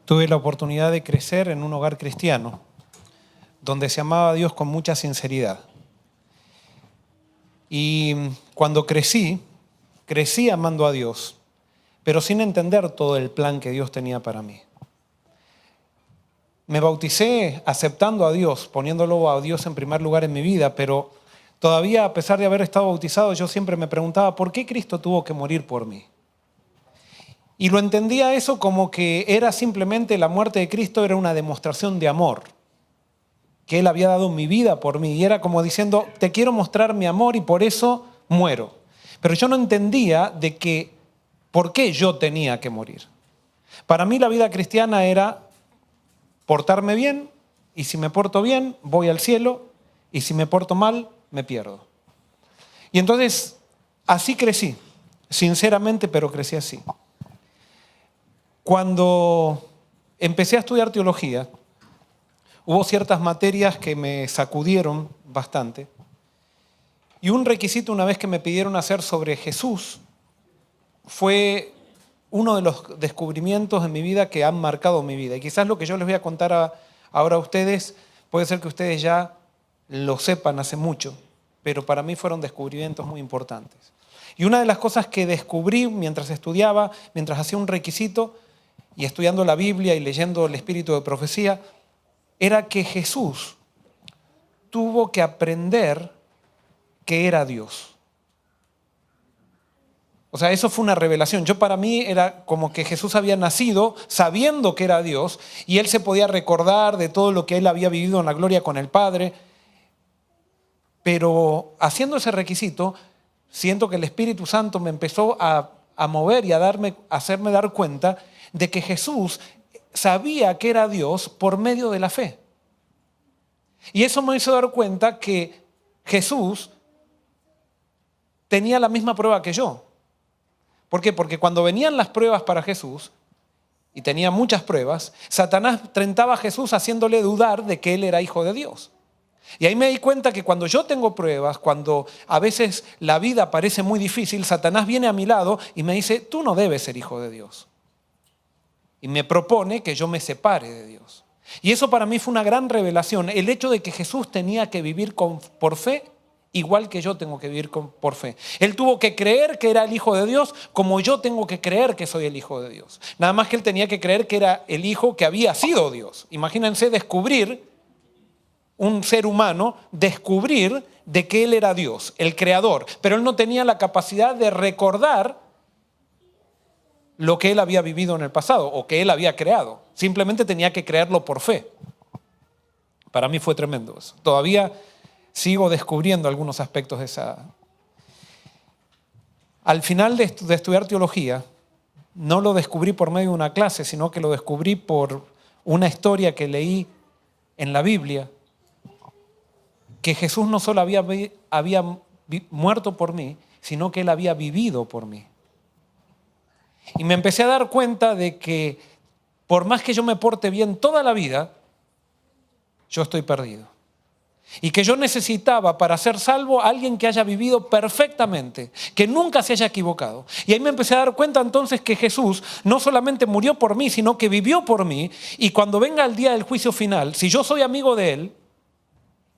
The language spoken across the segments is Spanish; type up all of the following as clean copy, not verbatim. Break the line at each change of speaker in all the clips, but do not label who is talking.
Tuve la oportunidad de crecer en un hogar cristiano, donde se amaba a Dios con mucha sinceridad. Y cuando crecí amando a Dios, pero sin entender todo el plan que Dios tenía para mí. Me bauticé aceptando a Dios, poniéndolo a Dios en primer lugar en mi vida, pero todavía, a pesar de haber estado bautizado, yo siempre me preguntaba, ¿por qué Cristo tuvo que morir por mí? Y lo entendía eso como que era simplemente la muerte de Cristo, era una demostración de amor, que Él había dado mi vida por mí. Y era como diciendo, te quiero mostrar mi amor y por eso muero. Pero yo no entendía de que, por qué yo tenía que morir. Para mí la vida cristiana era portarme bien, y si me porto bien, voy al cielo, y si me porto mal, me pierdo. Y entonces, así crecí, sinceramente, pero crecí así. Cuando empecé a estudiar teología, hubo ciertas materias que me sacudieron bastante. Y un requisito una vez que me pidieron hacer sobre Jesús fue uno de los descubrimientos en mi vida que han marcado mi vida. Y quizás lo que yo les voy a contar ahora a ustedes, puede ser que ustedes ya lo sepan hace mucho, pero para mí fueron descubrimientos muy importantes. Y una de las cosas que descubrí mientras estudiaba, mientras hacía un requisito, y estudiando la Biblia y leyendo el Espíritu de Profecía, era que Jesús tuvo que aprender que era Dios. O sea, eso fue una revelación. Para mí era como que Jesús había nacido sabiendo que era Dios y Él se podía recordar de todo lo que Él había vivido en la gloria con el Padre. Pero haciendo ese requisito, siento que el Espíritu Santo me empezó a mover y a hacerme dar cuenta de que Jesús sabía que era Dios por medio de la fe. Y eso me hizo dar cuenta que Jesús tenía la misma prueba que yo. ¿Por qué? Porque cuando venían las pruebas para Jesús, y tenía muchas pruebas, Satanás tentaba a Jesús haciéndole dudar de que Él era hijo de Dios. Y ahí me di cuenta que cuando yo tengo pruebas, cuando a veces la vida parece muy difícil, Satanás viene a mi lado y me dice, tú no debes ser hijo de Dios. Y me propone que yo me separe de Dios. Y eso para mí fue una gran revelación, el hecho de que Jesús tenía que vivir por fe, igual que yo tengo que vivir por fe. Él tuvo que creer que era el Hijo de Dios, como yo tengo que creer que soy el Hijo de Dios. Nada más que él tenía que creer que era el Hijo que había sido Dios. Imagínense descubrir, un ser humano, descubrir de que él era Dios, el creador. Pero él no tenía la capacidad de recordar lo que él había vivido en el pasado o que él había creado. Simplemente tenía que creerlo por fe. Para mí fue tremendo eso. Todavía sigo descubriendo algunos aspectos de esa. Al final de estudiar teología, no lo descubrí por medio de una clase, sino que lo descubrí por una historia que leí en la Biblia, que Jesús no solo había muerto por mí, sino que Él había vivido por mí. Y me empecé a dar cuenta de que por más que yo me porte bien toda la vida, yo estoy perdido. Y que yo necesitaba para ser salvo a alguien que haya vivido perfectamente, que nunca se haya equivocado. Y ahí me empecé a dar cuenta entonces que Jesús no solamente murió por mí, sino que vivió por mí. Y cuando venga el día del juicio final, si yo soy amigo de Él,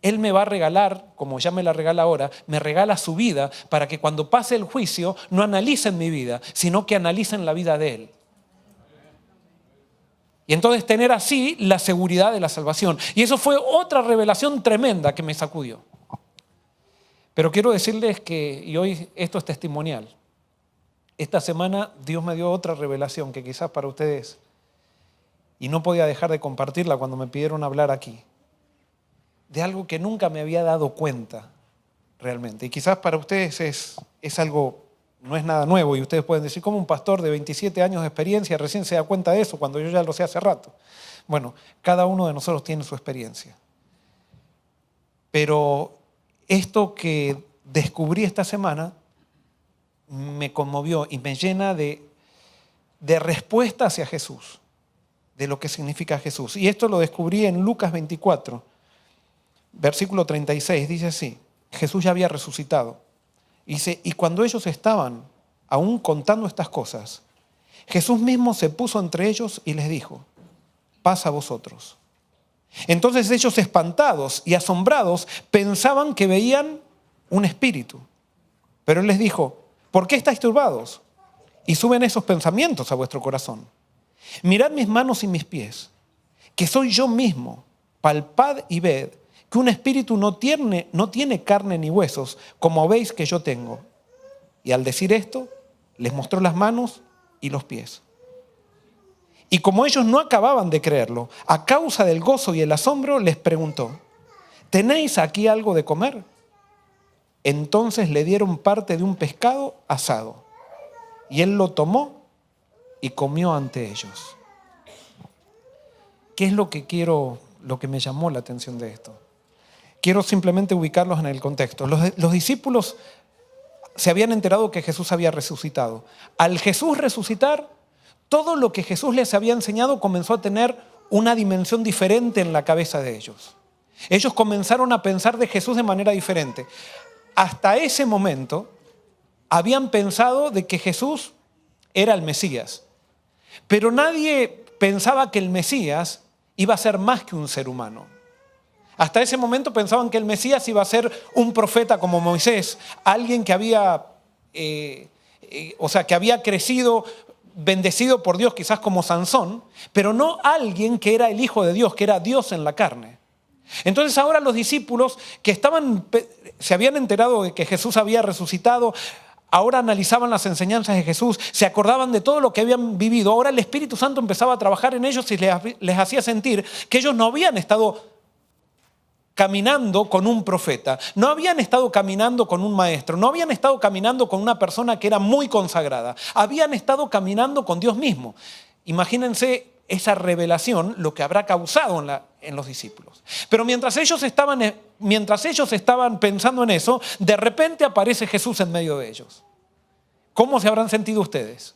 Él me va a regalar, como ya me la regala ahora, me regala su vida para que cuando pase el juicio no analicen mi vida, sino que analicen la vida de Él. Y entonces tener así la seguridad de la salvación. Y eso fue otra revelación tremenda que me sacudió. Pero quiero decirles que, y hoy esto es testimonial, esta semana Dios me dio otra revelación que quizás para ustedes, y no podía dejar de compartirla cuando me pidieron hablar aquí, de algo que nunca me había dado cuenta realmente. Y quizás para ustedes es algo, no es nada nuevo, y ustedes pueden decir, ¿cómo un pastor de 27 años de experiencia recién se da cuenta de eso cuando yo ya lo sé hace rato? Bueno, cada uno de nosotros tiene su experiencia. Pero esto que descubrí esta semana me conmovió y me llena de respuesta hacia Jesús, de lo que significa Jesús. Y esto lo descubrí en Lucas 24, versículo 36, dice así, Jesús ya había resucitado. Dice, y cuando ellos estaban aún contando estas cosas, Jesús mismo se puso entre ellos y les dijo, paz a vosotros. Entonces ellos, espantados y asombrados, pensaban que veían un espíritu. Pero él les dijo: ¿por qué estáis turbados? Y suben esos pensamientos a vuestro corazón. Mirad mis manos y mis pies, que soy yo mismo. Palpad y ved que un espíritu no tiene carne ni huesos, como veis que yo tengo. Y al decir esto, les mostró las manos y los pies. Y como ellos no acababan de creerlo, a causa del gozo y el asombro, les preguntó: ¿tenéis aquí algo de comer? Entonces le dieron parte de un pescado asado, y él lo tomó y comió ante ellos. ¿Qué es lo que me llamó la atención de esto? Quiero simplemente ubicarlos en el contexto. Los discípulos se habían enterado que Jesús había resucitado. Al Jesús resucitar, todo lo que Jesús les había enseñado comenzó a tener una dimensión diferente en la cabeza de ellos. Ellos comenzaron a pensar de Jesús de manera diferente. Hasta ese momento habían pensado de que Jesús era el Mesías. Pero nadie pensaba que el Mesías iba a ser más que un ser humano. Hasta ese momento pensaban que el Mesías iba a ser un profeta como Moisés, alguien que había crecido, bendecido por Dios, quizás como Sansón, pero no alguien que era el Hijo de Dios, que era Dios en la carne. Entonces ahora los discípulos que se habían enterado de que Jesús había resucitado, ahora analizaban las enseñanzas de Jesús, se acordaban de todo lo que habían vivido. Ahora el Espíritu Santo empezaba a trabajar en ellos y les hacía sentir que ellos no habían estado caminando con un profeta, no habían estado caminando con un maestro, no habían estado caminando con una persona que era muy consagrada, habían estado caminando con Dios mismo. Imagínense esa revelación, lo que habrá causado en los discípulos. Pero mientras ellos estaban pensando en eso, de repente aparece Jesús en medio de ellos. ¿Cómo se habrán sentido ustedes?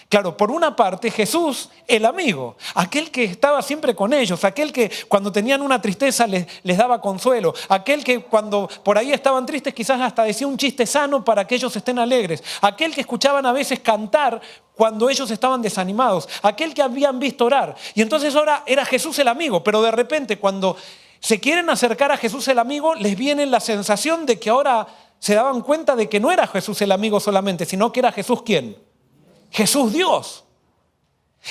Claro, por una parte, Jesús, el amigo, aquel que estaba siempre con ellos, aquel que cuando tenían una tristeza les daba consuelo, aquel que cuando por ahí estaban tristes quizás hasta decía un chiste sano para que ellos estén alegres, aquel que escuchaban a veces cantar cuando ellos estaban desanimados, aquel que habían visto orar. Y entonces ahora era Jesús el amigo, pero de repente cuando se quieren acercar a Jesús el amigo, les viene la sensación de que ahora se daban cuenta de que no era Jesús el amigo solamente, sino que era Jesús ¿quién? Jesús Dios.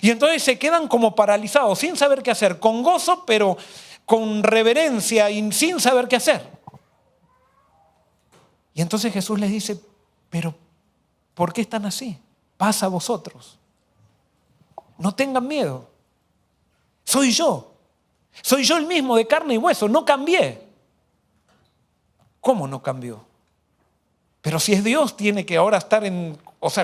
Y entonces se quedan como paralizados, sin saber qué hacer, con gozo, pero con reverencia y sin saber qué hacer. Y entonces Jesús les dice: pero ¿por qué están así? Paz a vosotros. No tengan miedo. Soy yo el mismo de carne y hueso, no cambié. ¿Cómo no cambió? Pero si es Dios, tiene que ahora estar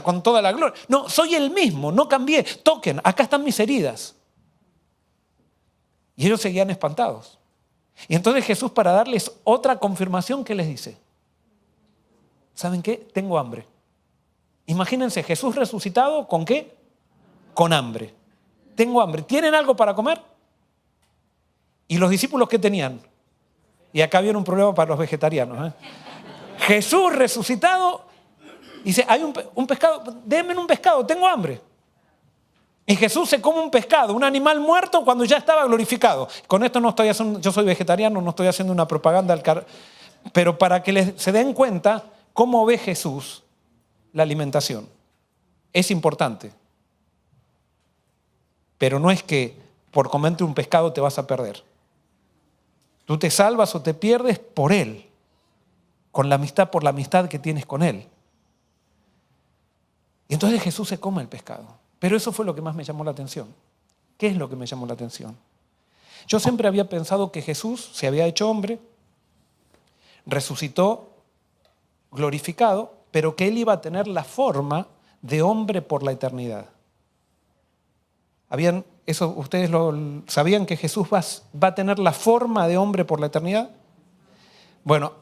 con toda la gloria. No, soy el mismo, no cambié. Toquen, acá están mis heridas. Y ellos seguían espantados. Y entonces Jesús, para darles otra confirmación, ¿qué les dice? ¿Saben qué? Tengo hambre. Imagínense, Jesús resucitado, ¿con qué? Con hambre. Tengo hambre. ¿Tienen algo para comer? ¿Y los discípulos qué tenían? Y acá viene un problema para los vegetarianos. Jesús resucitado, dice: hay un pescado, denme un pescado, tengo hambre. Y Jesús se come un pescado, un animal muerto cuando ya estaba glorificado. Con esto no estoy haciendo, yo soy vegetariano, no estoy haciendo una propaganda, pero para que se den cuenta cómo ve Jesús la alimentación. Es importante. Pero no es que por comerte un pescado te vas a perder. Tú te salvas o te pierdes por Él. Por la amistad que tienes con Él. Y entonces Jesús se come el pescado. Pero eso fue lo que más me llamó la atención. ¿Qué es lo que me llamó la atención? Yo siempre había pensado que Jesús se había hecho hombre, resucitó, glorificado, pero que Él iba a tener la forma de hombre por la eternidad. ¿Ustedes sabían que Jesús va a tener la forma de hombre por la eternidad? Bueno,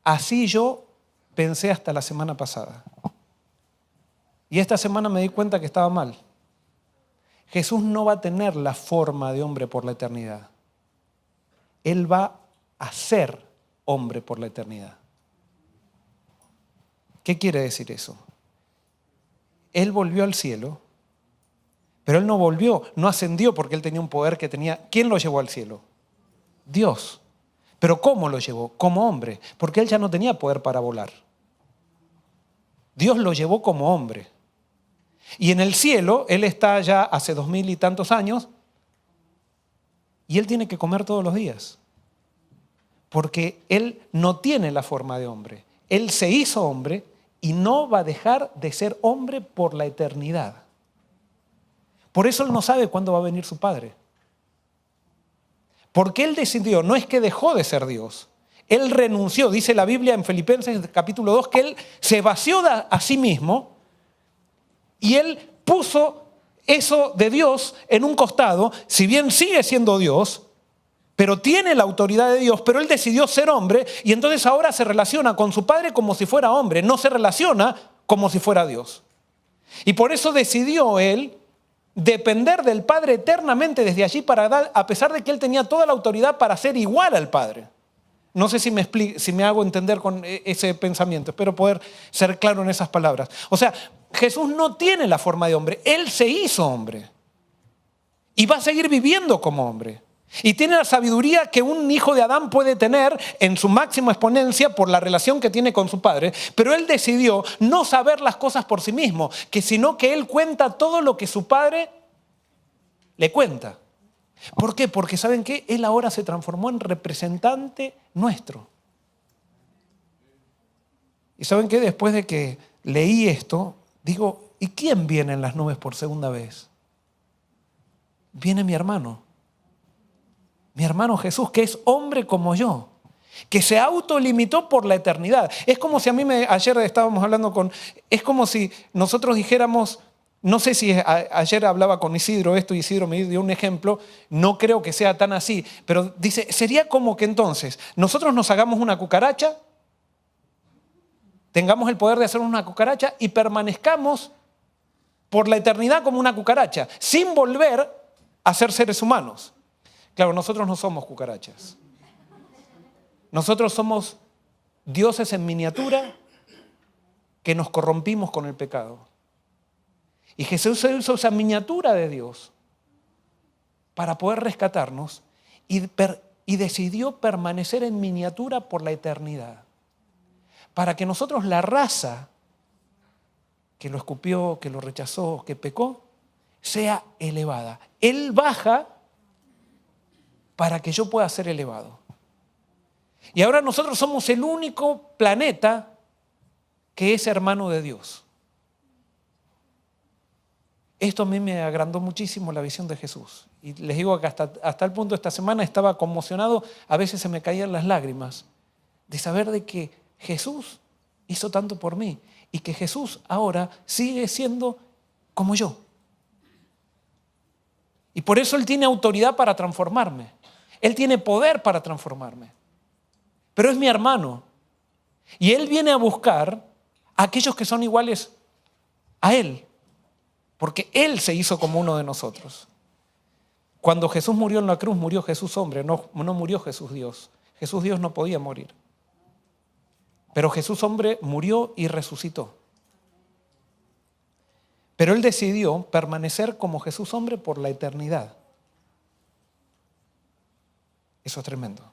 así yo pensé hasta la semana pasada. Y esta semana me di cuenta que estaba mal. Jesús no va a tener la forma de hombre por la eternidad. Él va a ser hombre por la eternidad. ¿Qué quiere decir eso? Él volvió al cielo, Pero él no volvió, no ascendió porque él tenía un poder que tenía. ¿Quién lo llevó al cielo? Dios. ¿Pero cómo lo llevó? Como hombre, porque él ya no tenía poder para volar. Dios lo llevó como hombre. Y en el cielo, él está ya hace 2000 y tantos años, y él tiene que comer todos los días. Porque él no tiene la forma de hombre. Él se hizo hombre y no va a dejar de ser hombre por la eternidad. Por eso él no sabe cuándo va a venir su Padre. Porque él decidió, no es que dejó de ser Dios. Él renunció, dice la Biblia en Filipenses capítulo 2, que él se vació a sí mismo y él puso eso de Dios en un costado, si bien sigue siendo Dios, pero tiene la autoridad de Dios, pero él decidió ser hombre y entonces ahora se relaciona con su Padre como si fuera hombre, no se relaciona como si fuera Dios. Y por eso decidió él depender del Padre eternamente desde allí para dar, a pesar de que él tenía toda la autoridad para ser igual al Padre. No sé si me hago entender con ese pensamiento. Espero poder ser claro en esas palabras. O sea, Jesús no tiene la forma de hombre. Él se hizo hombre. Y va a seguir viviendo como hombre. Y tiene la sabiduría que un hijo de Adán puede tener en su máxima exponencia por la relación que tiene con su padre. Pero él decidió no saber las cosas por sí mismo, sino que él cuenta todo lo que su padre le cuenta. ¿Por qué? Porque ¿saben qué? Él ahora se transformó en representante nuestro. ¿Y saben qué? Después de que leí esto, digo, ¿y quién viene en las nubes por segunda vez? Viene mi hermano Jesús, que es hombre como yo, que se autolimitó por la eternidad. Es como si ayer estábamos hablando es como si nosotros dijéramos, no sé si ayer hablaba con Isidro esto y Isidro me dio un ejemplo, no creo que sea tan así, pero dice, sería como que entonces nosotros nos hagamos una cucaracha, tengamos el poder de hacer una cucaracha y permanezcamos por la eternidad como una cucaracha, sin volver a ser seres humanos. Claro, nosotros no somos cucarachas. Nosotros somos dioses en miniatura que nos corrompimos con el pecado. Y Jesús hizo esa miniatura de Dios para poder rescatarnos y decidió permanecer en miniatura por la eternidad. Para que nosotros, la raza que lo escupió, que lo rechazó, que pecó, sea elevada. Él baja para que yo pueda ser elevado. Y ahora nosotros somos el único planeta que es hermano de Dios. Esto a mí me agrandó muchísimo la visión de Jesús. Y les digo que hasta el punto de esta semana estaba conmocionado, a veces se me caían las lágrimas, de saber de que Jesús hizo tanto por mí y que Jesús ahora sigue siendo como yo. Y por eso Él tiene autoridad para transformarme. Él tiene poder para transformarme. Pero es mi hermano. Y Él viene a buscar a aquellos que son iguales a Él. Porque Él se hizo como uno de nosotros. Cuando Jesús murió en la cruz, murió Jesús hombre, no murió Jesús Dios. Jesús Dios no podía morir. Pero Jesús hombre murió y resucitó. Pero Él decidió permanecer como Jesús hombre por la eternidad. Eso es tremendo.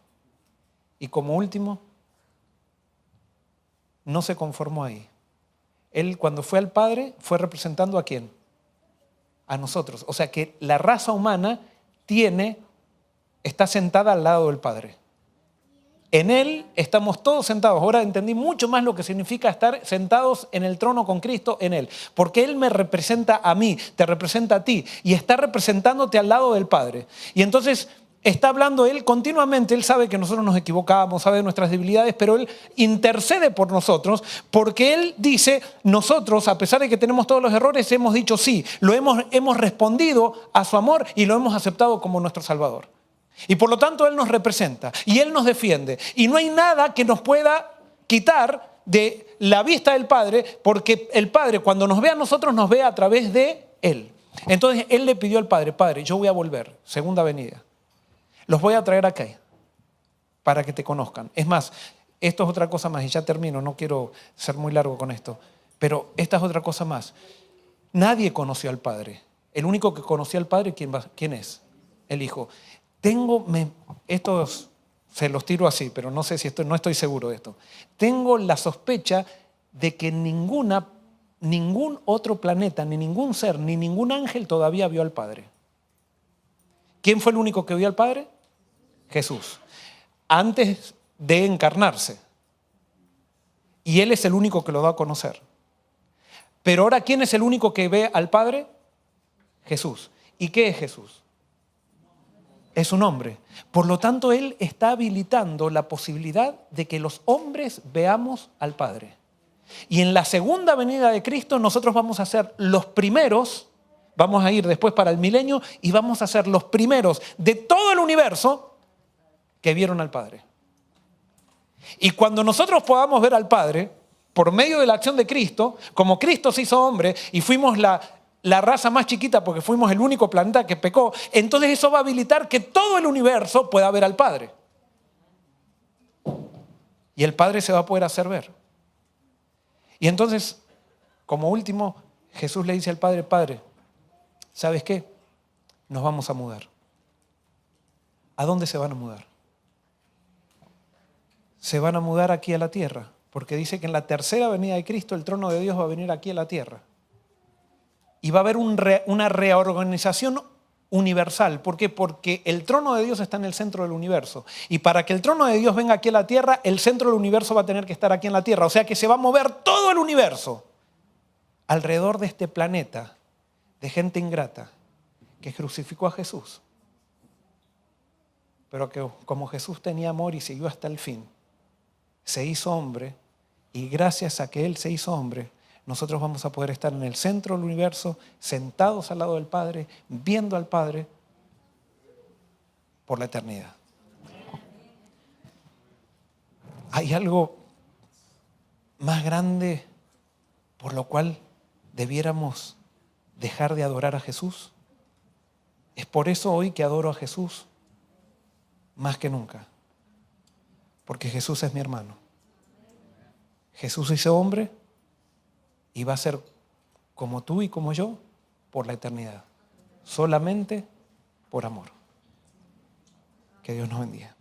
Y como último, no se conformó ahí. Él cuando fue al Padre fue representando ¿a quién? A nosotros. O sea que la raza humana está sentada al lado del Padre. En Él estamos todos sentados. Ahora entendí mucho más lo que significa estar sentados en el trono con Cristo en Él. Porque Él me representa a mí, te representa a ti y está representándote al lado del Padre. Y entonces está hablando Él continuamente. Él sabe que nosotros nos equivocamos, sabe de nuestras debilidades, pero Él intercede por nosotros porque Él dice, nosotros, a pesar de que tenemos todos los errores, hemos dicho sí, hemos respondido a su amor y lo hemos aceptado como nuestro Salvador. Y por lo tanto Él nos representa y Él nos defiende. Y no hay nada que nos pueda quitar de la vista del Padre, porque el Padre cuando nos ve a nosotros nos ve a través de Él. Entonces Él le pidió al Padre, Padre, yo voy a volver, segunda venida. Los voy a traer acá para que te conozcan. Es más, esto es otra cosa más y ya termino, no quiero ser muy largo con esto, pero esta es otra cosa más. Nadie conoció al Padre. El único que conocía al Padre, ¿quién es? El Hijo. Estos se los tiro así, pero no sé si no estoy seguro de esto. Tengo la sospecha de que ningún otro planeta, ni ningún ser, ni ningún ángel todavía vio al Padre. ¿Quién fue el único que vio al Padre? Jesús. Antes de encarnarse. Y Él es el único que lo da a conocer. Pero ahora, ¿quién es el único que ve al Padre? Jesús. ¿Y qué es Jesús? Es un hombre. Por lo tanto, Él está habilitando la posibilidad de que los hombres veamos al Padre. Y en la segunda venida de Cristo nosotros vamos a ser los primeros, vamos a ir después para el milenio y vamos a ser los primeros de todo el universo que vieron al Padre. Y cuando nosotros podamos ver al Padre, por medio de la acción de Cristo, como Cristo se hizo hombre y fuimos la raza más chiquita porque fuimos el único planeta que pecó, entonces eso va a habilitar que todo el universo pueda ver al Padre. Y el Padre se va a poder hacer ver. Y entonces, como último, Jesús le dice al Padre, Padre, ¿sabes qué? Nos vamos a mudar. ¿A dónde se van a mudar? Se van a mudar aquí a la tierra, porque dice que en la tercera venida de Cristo el trono de Dios va a venir aquí a la tierra. Y va a haber una reorganización universal. ¿Por qué? Porque el trono de Dios está en el centro del universo. Y para que el trono de Dios venga aquí a la tierra, el centro del universo va a tener que estar aquí en la tierra. O sea que se va a mover todo el universo alrededor de este planeta de gente ingrata que crucificó a Jesús. Pero que como Jesús tenía amor y siguió hasta el fin, se hizo hombre, y gracias a que Él se hizo hombre, nosotros vamos a poder estar en el centro del universo, sentados al lado del Padre, viendo al Padre por la eternidad. ¿Hay algo más grande por lo cual debiéramos dejar de adorar a Jesús? Es por eso hoy que adoro a Jesús más que nunca. Porque Jesús es mi hermano. Jesús se hizo hombre y va a ser como tú y como yo por la eternidad. Solamente por amor. Que Dios nos bendiga.